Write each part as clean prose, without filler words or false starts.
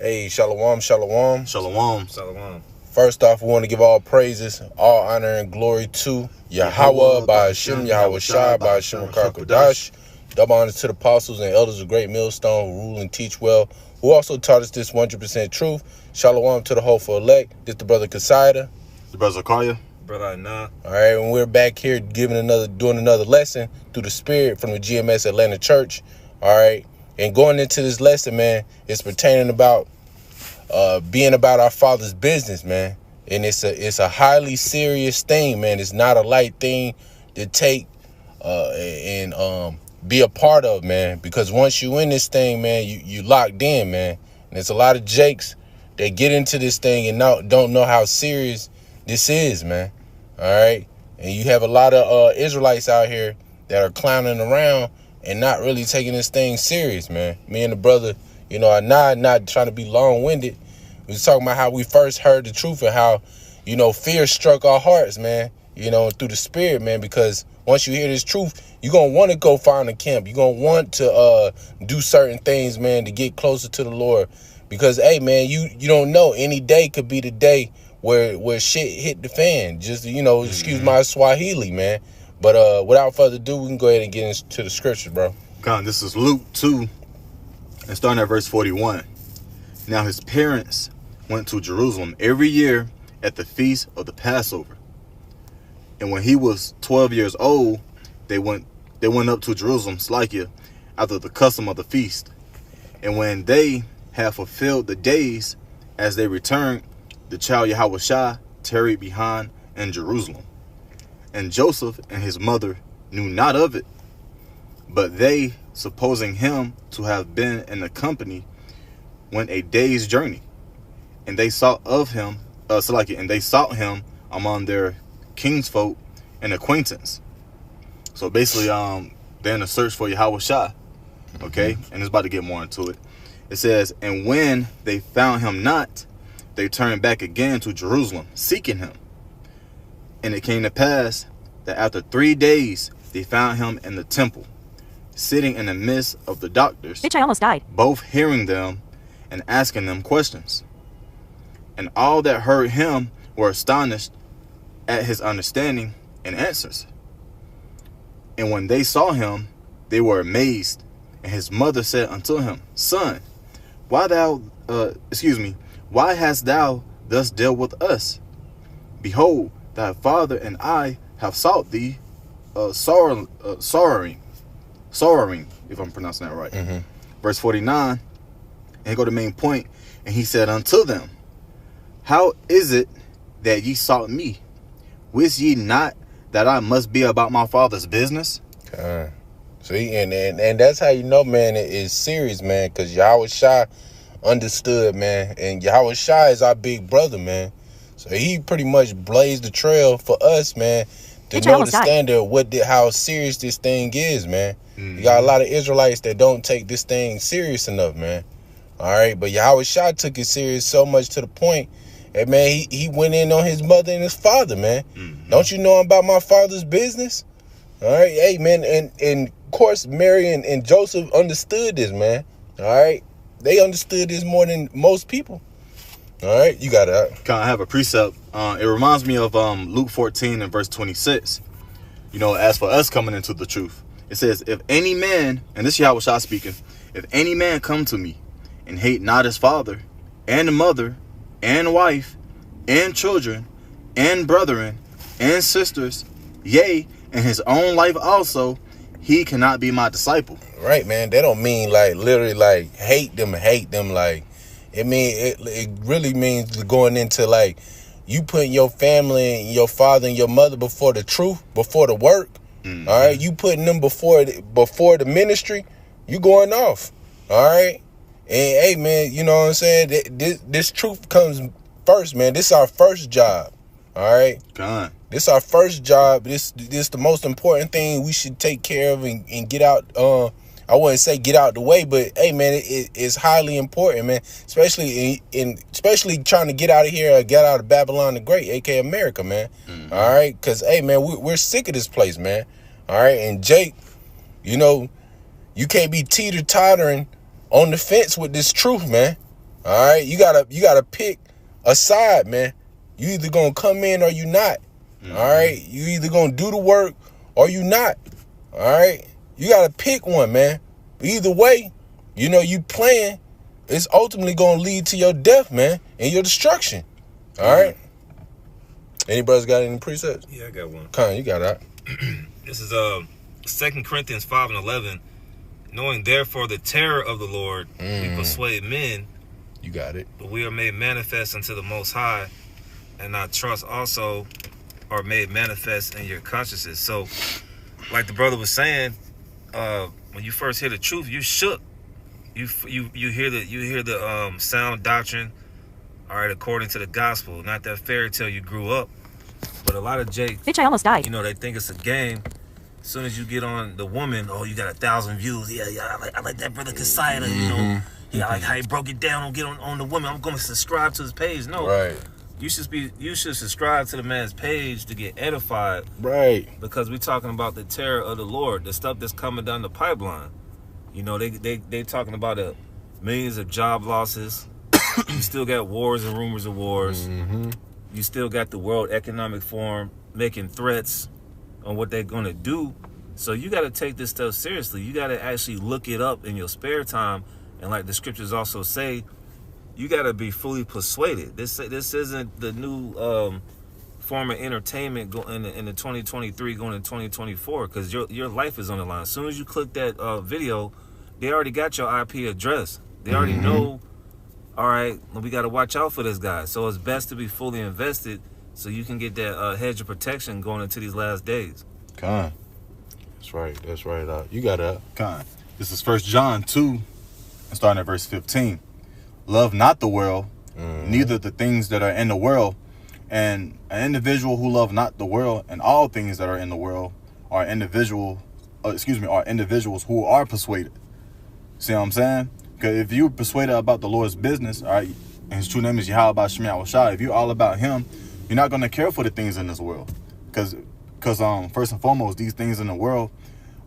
Hey, shalom, shalom. Shalom. Shalom. First off, we want to give all praises, all honor, and glory to Yahweh, by Hashem, Yahweh Shai, by Hashem, Kodash. Double honors to the apostles and elders of Great Millstone who rule and teach well, who also taught us this 100% truth. Shalom to the hopeful elect. This the brother Kasaida. The brother Zakaria. Brother Anah. All right, and we're back here doing another lesson through the Spirit from the GMS Atlanta Church. All right, and going into this lesson, man, it's pertaining about being about our Father's business, man. And it's a highly serious thing, man. It's not a light thing to take and be a part of, man. Because once you in this thing, man, you locked in, man. And there's a lot of jakes that get into this thing and don't know how serious this is, man. All right, and you have a lot of Israelites out here that are clowning around and not really taking this thing serious, man. Me and the brother, not trying to be long-winded. We was talking about how we first heard the truth and how, fear struck our hearts, man, through the Spirit, man, because once you hear this truth, you're going to want to go find a camp. You're going to want to do certain things, man, to get closer to the Lord. Because, hey, man, you don't know. Any day could be the day where shit hit the fan. Just, excuse my Swahili, man. But without further ado, we can go ahead and get into the scriptures, bro. This is Luke 2, and starting at verse 41. Now his parents went to Jerusalem every year at the feast of the Passover. And when he was 12 years old, they went up to Jerusalem, Slakia, after the custom of the feast. And when they had fulfilled the days, as they returned, the child Yahushua tarried behind in Jerusalem. And Joseph and his mother knew not of it, but they, supposing him to have been in the company, went a day's journey. And they sought him among their kinsfolk and acquaintance. So basically, they're in a search for Yahushua. Okay, and it's about to get more into it. It says, and when they found him not, they turned back again to Jerusalem, seeking him. And it came to pass that after 3 days, they found him in the temple, sitting in the midst of the doctors, Bitch, I almost died. both hearing them and asking them questions. And all that heard him were astonished at his understanding and answers. And when they saw him, they were amazed. And his mother said unto him, Son, why hast thou thus dealt with us? Behold, thy father and I have sought thee, sorrowing, if I'm pronouncing that right. Mm-hmm. Verse 49, and he go to the main point, and he said unto them, How is it that ye sought me? Wist ye not that I must be about my father's business? See, and that's how you know, man, it is serious, man, because Yahushua understood, man, and Yahushua is our big brother, man. So he pretty much blazed the trail for us, man, to know the standard of how serious this thing is, man. Mm-hmm. You got a lot of Israelites that don't take this thing serious enough, man. All right, but Yahushua took it serious so much to the point that, man, he went in on his mother and his father, man. Mm-hmm. Don't you know I'm about my father's business? All right, hey, man, and of course, Mary and Joseph understood this, man. All right, they understood this more than most people. All right, you got it. Kind of have a precept. It reminds me of Luke 14 and verse 26. As for us coming into the truth, it says, if any man, and this is Yahushua speaking, if any man come to me and hate not his father and mother and wife and children and brethren and sisters, yea, and his own life also, he cannot be my disciple. Right, man. They don't mean like literally like hate them like it really means going into like you putting your family and your father and your mother before the truth, before the work. Mm-hmm. All right, you putting them before the ministry, you going off. All right, and hey, man, you know what I'm saying? This truth comes first, man. This is our first job. All right, God. This is our first job. This the most important thing we should take care of and get out. I wouldn't say get out the way, but hey, man, it's highly important, man. Especially especially trying to get out of here, get out of Babylon the Great, aka America, man. Mm-hmm. All right, because hey, man, we're sick of this place, man. All right, and Jake, you can't be teeter-tottering on the fence with this truth, man. All right, you gotta pick a side, man. You either gonna come in or you not. All right, you either gonna do the work or you not. All right, you gotta pick one, man. Either way, you playing. It's ultimately gonna lead to your death, man, and your destruction. All right. Any brothers got any precepts? Yeah, I got one. Con, you got that. This is 2 Corinthians 5:11. Knowing therefore the terror of the Lord, we persuade men. You got it. But we are made manifest unto the Most High, and our trust also are made manifest in your consciences. So, like the brother was saying, when you first hear the truth, you shook. You hear the sound doctrine, all right, according to the gospel, not that fairy tale you grew up. But a lot of Bitch, I almost died. they think it's a game. As soon as you get on the woman, oh, you got 1,000 views. Yeah, I like that brother Kasaida, Yeah, I like how he broke it down. Get on the woman. I'm going to subscribe to his page. No, Right. You should subscribe to the man's page to get edified. Right. Because we're talking about the terror of the Lord, the stuff that's coming down the pipeline. They talking about millions of job losses. You still got wars and rumors of wars. You still got the World Economic Forum making threats on what they're going to do. So you got to take this stuff seriously. You got to actually look it up in your spare time. And like the scriptures also say, you got to be fully persuaded. This isn't the new form of entertainment going in the 2023 going into 2024, because your life is on the line. As soon as you click that video, they already got your IP address. They already know, all right, we got to watch out for this guy. So it's best to be fully invested so you can get that hedge of protection going into these last days. Con. That's right. You got that. Con. This is 1 John 2, and starting at verse 15. Love not the world, neither the things that are in the world. And an individual who love not the world and all things that are in the world are individuals who are persuaded. See what I'm saying? Because if you're persuaded about the Lord's business, all right, and his true name is Yahweh Shem Yahushua, if you're all about him, you're not going to care for the things in this world. Because first and foremost, these things in the world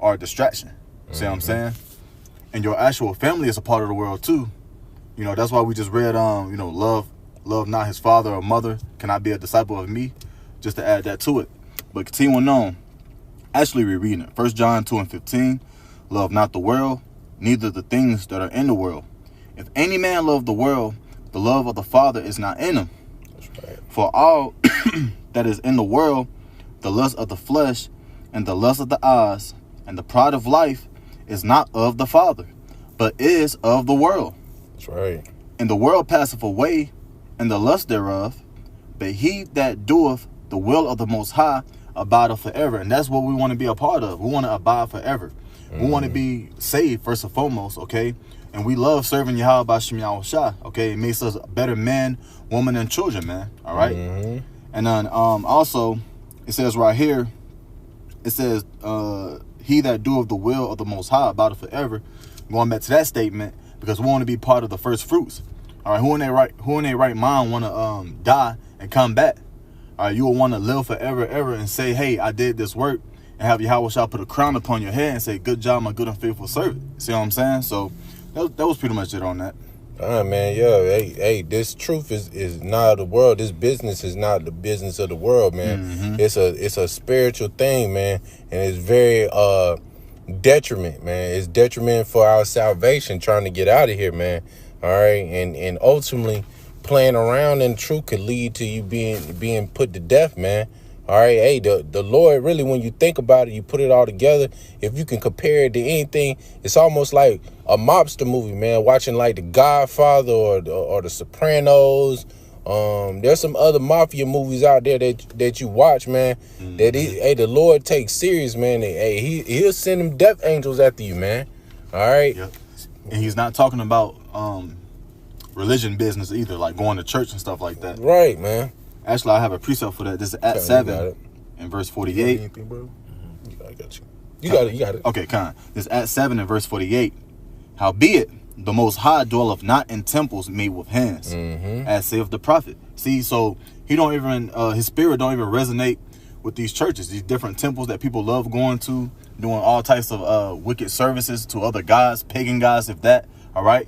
are a distraction. See what I'm saying? And your actual family is a part of the world too. That's why we just read, love not his father or mother, cannot be a disciple of me, just to add that to it. But continuing on, actually rereading it. 1 John 2 and 15, love not the world, neither the things that are in the world. If any man love the world, the love of the Father is not in him. That's right. For all that is in the world, the lust of the flesh, and the lust of the eyes, and the pride of life, is not of the Father, but is of the world. That's right. And the world passeth away, and the lust thereof, but he that doeth the will of the Most High abideth forever. And that's what we want to be a part of. We want to abide forever. We want to be saved first and foremost, okay? And we love serving Yahweh B'Shem Yahushua, okay? It makes us better men, women, and children, man, all right? And then also, it says right here, it says, he that doeth the will of the Most High abideth forever. Going back to that statement, because we want to be part of the first fruits. All right, who in their right mind want to die and come back? All right, you will want to live forever, ever, and say, hey, I did this work, and have Yahweh Shah put a crown upon your head and say, good job, my good and faithful servant. See what I'm saying? So that was pretty much it on that. Man, yeah, hey, this truth is not of the world. This business is not the business of the world, man. It's a spiritual thing, man, and it's very detriment, man. It's detriment for our salvation, trying to get out of here, man. All right, and ultimately playing around in truth could lead to you being put to death, man. All right, hey, the Lord, really, when you think about it, you put it all together, if you can compare it to anything, it's almost like a mobster movie, man, watching like The Godfather or The Sopranos. There's some other mafia movies out there that you watch, man, that the Lord takes serious, man. Hey, he'll send them death angels after you, man. All right. Yep. And he's not talking about religion business either, like going to church and stuff like that. Right, man. Actually, I have a precept for that. This is Acts 7 in verse 48. Anything, bro? I got you. You got it. Okay, kind. This is Acts 7 in verse 48. Howbeit, the Most High dwelleth not in temples made with hands, as saith the prophet. See, so he don't even, his spirit don't even resonate with these churches, these different temples that people love going to, doing all types of wicked services to other gods, pagan gods, if that, all right?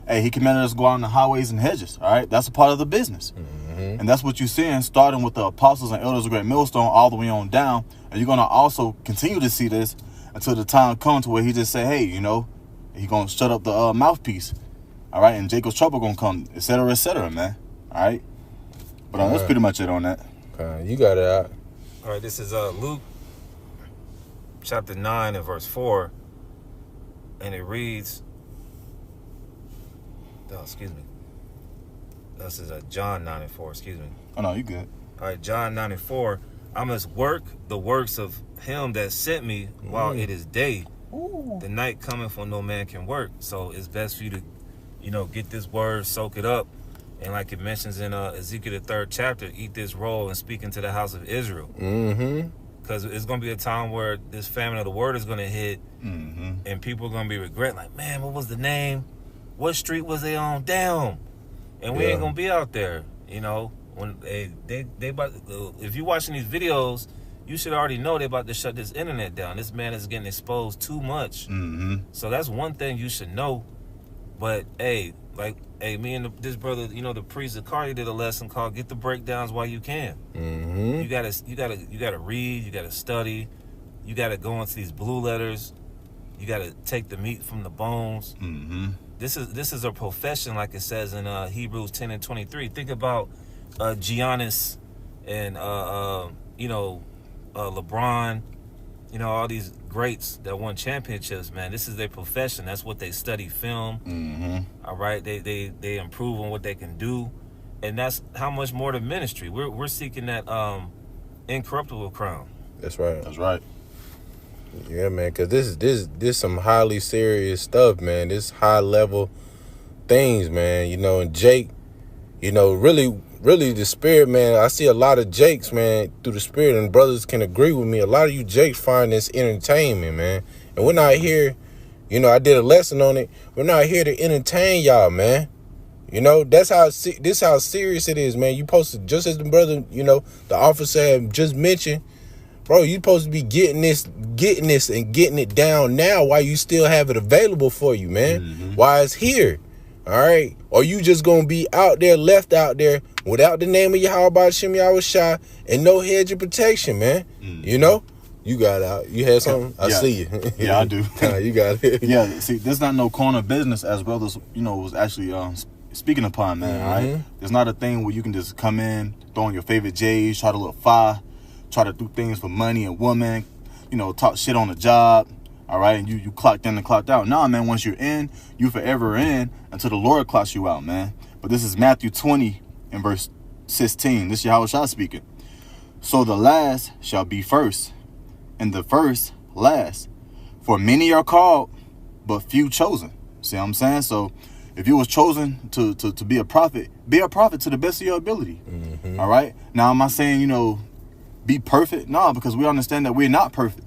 hey, he commanded us to go out on the highways and hedges. All right, that's a part of the business. And that's what you're seeing, starting with the apostles and elders of Great Millstone all the way on down. And you're going to also continue to see this until the time comes to where he just say, hey, you know, he going to shut up the mouthpiece. All right, and Jacob's trouble going to come, et cetera, man. All right. But that's pretty much it on that. You got it out. All right, this is Luke chapter 9 and verse 4. And it reads, excuse me. This is John 9 and 4, excuse me. Oh, no, you good. All right, John 9 and 4. I must work the works of him that sent me while it is day. The night cometh when no man can work. So it's best for you to, you know, get this word, soak it up. And like it mentions in Ezekiel the 3rd chapter, eat this roll and speak into the house of Israel. Because it's going to be a time where this famine of the word is going to hit. And people are going to be regretting, like, man, what was the name? What street was they on? Damn. And we ain't going to be out there, you know. When they about, if you're watching these videos, you should already know they're about to shut this internet down. This man is getting exposed too much. So that's one thing you should know. But, hey, like, me and this brother, you know, the priest Zakari did a lesson called "Get the Breakdowns While You Can." You gotta read, you gotta study, you gotta go into these blue letters, you gotta take the meat from the bones. This is a profession, like it says in Hebrews 10 and 23. Think about Giannis and you know, LeBron, you know, all these greats that won championships, man. This is their profession. That's what they study, film. All right, they improve on what they can do, and that's how much more the ministry. We're seeking that incorruptible crown. That's right. That's right. Yeah, man, because this some highly serious stuff, man. This high level things, man. You know, and Jake, you know, really the spirit, man. I see a lot of Jakes, man, through the spirit, and brothers can agree with me. A lot of you Jakes find this entertainment, man. And we're not here, you know, I did a lesson on it. We're not here to entertain y'all, man. You know, this how serious it is, man. You supposed to, just as the brother, you know, the officer had just mentioned, bro, you supposed to be getting this and getting it down now while you still have it available for you, man. While it's here. All right? Or you just going to be out there, left out there, without the name of Yahweh Shem Yahushua and no hedge of protection, man. You know? You got out. You had something? I see you. Yeah, I do. You got it. Yeah, see, there's not no corner business, as brothers, you know, was actually speaking upon, man, all right? There's not a thing where you can just come in, throw on your favorite J's, try to look fire, try to do things for money and women, you know, talk shit on the job, all right? And you clocked in and clocked out. Nah, man, once you're in, you forever in until the Lord clocks you out, man. But this is Matthew 20 and verse 16. This is Yahushua speaking. So the last shall be first, and the first last. For many are called, but few chosen. See what I'm saying? So if you was chosen to be a prophet to the best of your ability. All right? Now, am I saying, you know, be perfect? No, because we understand that we're not perfect.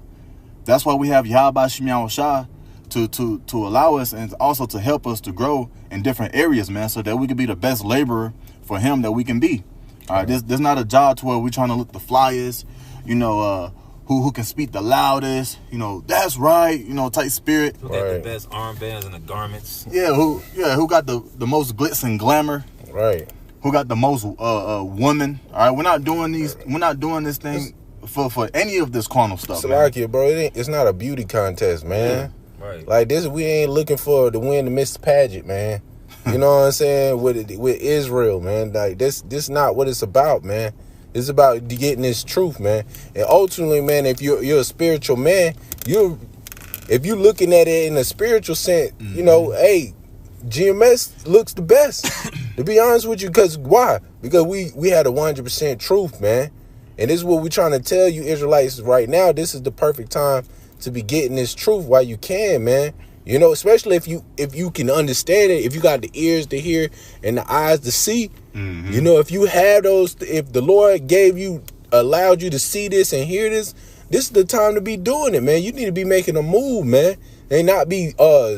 That's why we have Yahweh Shem Yahushua to allow us and also to help us to grow in different areas, man, so that we can be the best laborer for him that we can be. All right, there's not a job to where we're trying to look the flyest, you know, who can speak the loudest, you know, that's right, you know, type spirit. Who got the best armbands and the garments? Yeah, who got the most glitz and glamour? Right. Who got the most woman? All right, we're not doing this thing for any of this carnal stuff. Salakia, bro, it's not a beauty contest, man. Yeah, right. Like this, we ain't looking for to win the Miss Pageant, man. You know what I'm saying? With Israel, man. Like this not what it's about, man. It's about getting this truth, man. And ultimately, man, if you're a spiritual man, if you're looking at it in a spiritual sense, you know, hey, GMS looks the best. To be honest with you, because why? Because we had a 100% truth, man. And this is what we're trying to tell you Israelites right now. This is the perfect time to be getting this truth while you can, man. You know, especially if you can understand it, if you got the ears to hear and the eyes to see. You know, if you have those, if the Lord allowed you to see this and hear this is the time to be doing it, man. You need to be making a move, man. And not be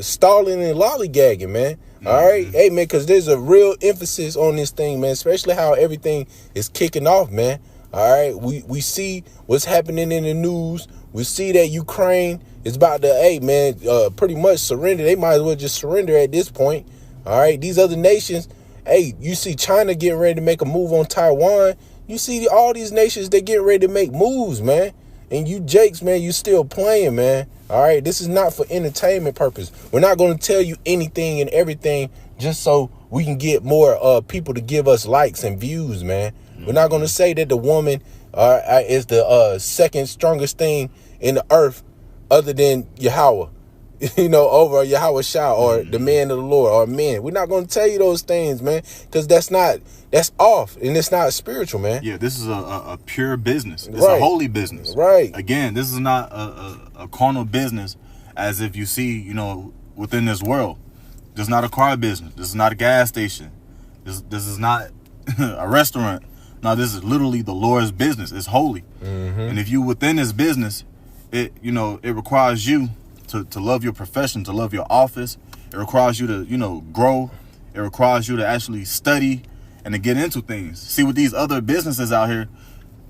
stalling and lollygagging, man. All right? Hey, man, because there's a real emphasis on this thing, man, especially how everything is kicking off, man. All right? We see what's happening in the news. We see that Ukraine is about to, hey, man, pretty much surrender. They might as well just surrender at this point. All right, these other nations, hey, you see China getting ready to make a move on Taiwan. You see all these nations, they getting ready to make moves, man. And you Jakes, man, you still playing, man. All right, this is not for entertainment purpose. We're not going to tell you anything and everything just so we can get more people to give us likes and views, man. We're not going to say that the woman is the second strongest thing in the earth other than Yahweh, over Yahweh Shah or the man of the Lord or men. We're not going to tell you those things, man, because that's off and it's not spiritual, man. Yeah, this is a pure business. It's Right. a holy business. Right. Again, this is not a carnal business as if you see, within this world. This is not a car business. This is not a gas station. This is not a restaurant. No, this is literally the Lord's business. It's holy. And if you within this business, it requires you to love your profession, to love your office. It requires you to, grow. It requires you to actually study and to get into things. See, with these other businesses out here,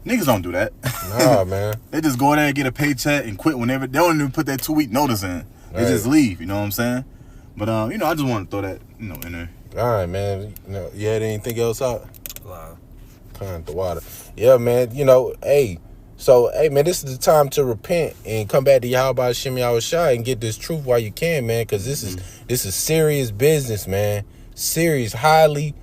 niggas don't do that. Nah, man. They just go there and get a paycheck and quit whenever. They don't even put that 2-week notice in. They just leave, you know what I'm saying? But, I just want to throw that, in there. All right, man. You had anything else out? Wow. Kind the water. Yeah, man. Hey. So, hey, man, this is the time to repent and come back to Yahweh Hashem Yahweh Shai and get this truth while you can, man, because this is serious business, man. Serious, highly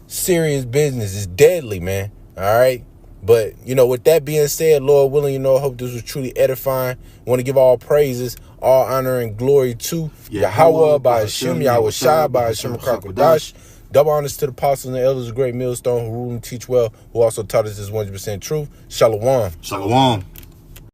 serious business. It's deadly, man. All right? But, with that being said, Lord willing, I hope this was truly edifying. I want to give all praises, all honor, and glory to Yahweh by Hashem Yahweh Shai by Hashem Kakodash. Double honors to the apostles and the elders of Great Millstone who rule and teach well, who also taught us this 100% truth. Shalom. Shalom.